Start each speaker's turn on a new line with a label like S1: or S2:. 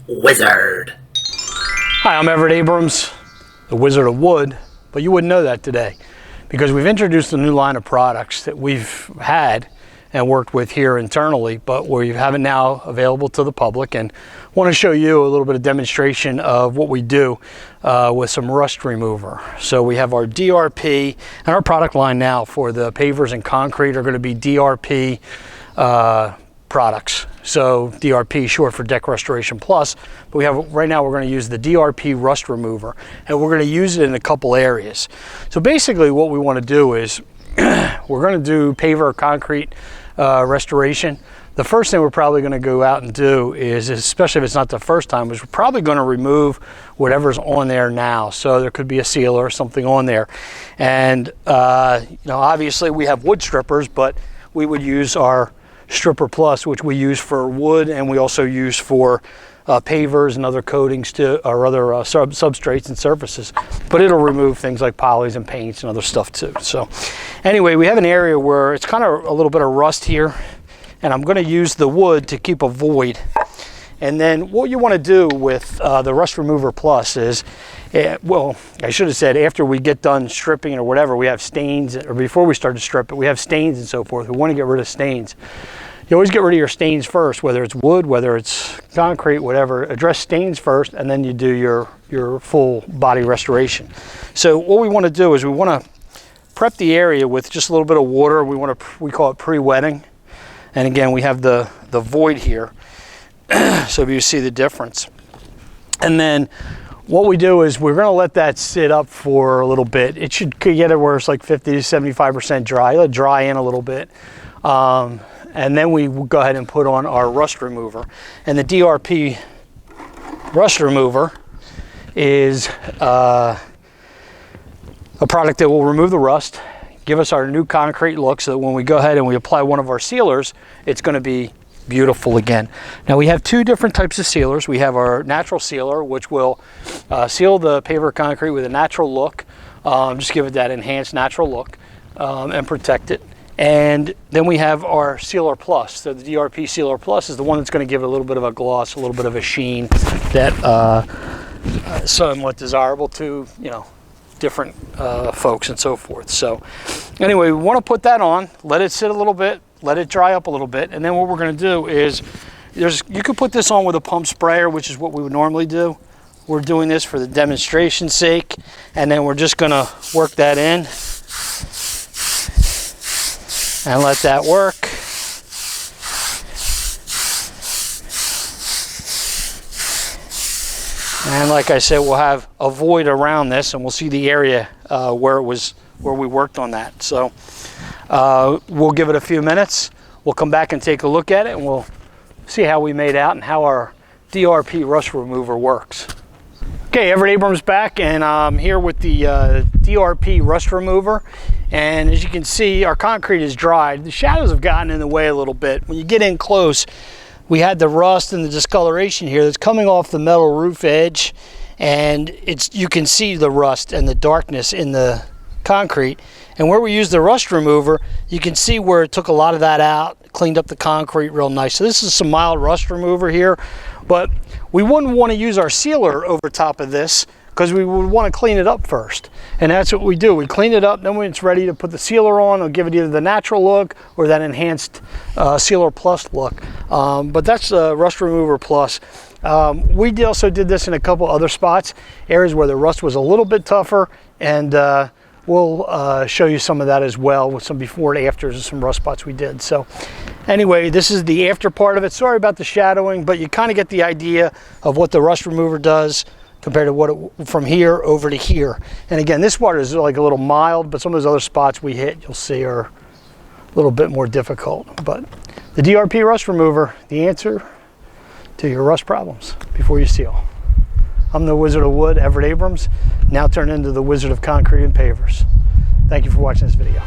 S1: Wizard.
S2: Hi, I'm Everett Abrams, the Wizard of Wood, but you wouldn't know that today because we've introduced a new line of products that we've had and worked with here internally, but we have it now available to the public, and want to show you a little bit of demonstration of what we do with some rust remover. So we have our DRP, and our product line now for the pavers and concrete are going to be DRP products. So DRP short for Deck Restoration Plus, but we have right now we're going to use the DRP rust remover, and we're going to use it in a couple areas. So basically what we want to do is we're going to do paver concrete restoration. The first thing we're probably going to go out and do is, especially if it's not the first time, is we're probably going to remove whatever's on there now. So there could be a sealer or something on there, and you know, obviously we have wood strippers, but we would use our Stripper Plus, which we use for wood, and we also use for pavers and other coatings to, or other substrates and surfaces, but it'll remove things like polys and paints and other stuff too. So anyway, we have an area where it's kind of a little bit of rust here, and I'm going to use the wood to keep a void. And then what you want to do with the Rust Remover Plus is, well, I should have said after we get done stripping or whatever, we have stains, or before we start to strip it, we have stains and so forth. We want to get rid of stains. You always get rid of your stains first, whether it's wood, whether it's concrete, whatever. Address stains first, and then you do your full body restoration. So what we want to do is we want to prep the area with just a little bit of water. We call it pre-wetting. And again, we have the void here. So you see the difference. And then what we do is we're going to let that sit up for a little bit. It should get it where it's like 50 to 75% dry. Let it dry in a little bit. And then we go ahead and put on our rust remover. And the DRP rust remover is a product that will remove the rust, give us our new concrete look, so that when we go ahead and we apply one of our sealers, it's going to be beautiful again. Now we have two different types of sealers. We have our natural sealer, which will seal the paver concrete with a natural look, just give it that enhanced natural look and protect it. And then we have our Sealer Plus. So the DRP Sealer Plus is the one that's going to give it a little bit of a gloss, a little bit of a sheen that somewhat desirable to, you know, different folks and so forth. So anyway, we want to put that on, let it sit a little bit, let it dry up a little bit, and then what we're going to do is you could put this on with a pump sprayer, which is what we would normally do. We're doing this for the demonstration's sake, and then we're just going to work that in and let that work. And like I said, we'll have a void around this, and we'll see the area where we worked on that. So we'll give it a few minutes. We'll come back and take a look at it, and we'll see how we made out and how our DRP rust remover works. Okay, Everett Abrams back, and I'm here with the DRP rust remover. And as you can see, our concrete is dried. The shadows have gotten in the way a little bit. When you get in close, we had the rust and the discoloration here that's coming off the metal roof edge, and you can see the rust and the darkness in the concrete. And where we used the rust remover, you can see where it took a lot of that out, cleaned up the concrete real nice. So this is some mild rust remover here, but we wouldn't want to use our sealer over top of this because we would want to clean it up first. And that's what we do. We clean it up, then when it's ready to put the sealer on, it'll give it either the natural look or that enhanced Sealer Plus look. But that's Rust Remover Plus. We also did this in a couple other spots, areas where the rust was a little bit tougher, and we'll show you some of that as well with some before and afters of some rust spots we did. So anyway, this is the after part of it. Sorry about the shadowing, but you kind of get the idea of what the rust remover does compared to what from here over to here. And again, this part is like a little mild, but some of those other spots we hit, you'll see, are a little bit more difficult. But the DRP rust remover, the answer to your rust problems before you seal. I'm the Wizard of Wood, Everett Abrams, now turned into the Wizard of Concrete and Pavers. Thank you for watching this video.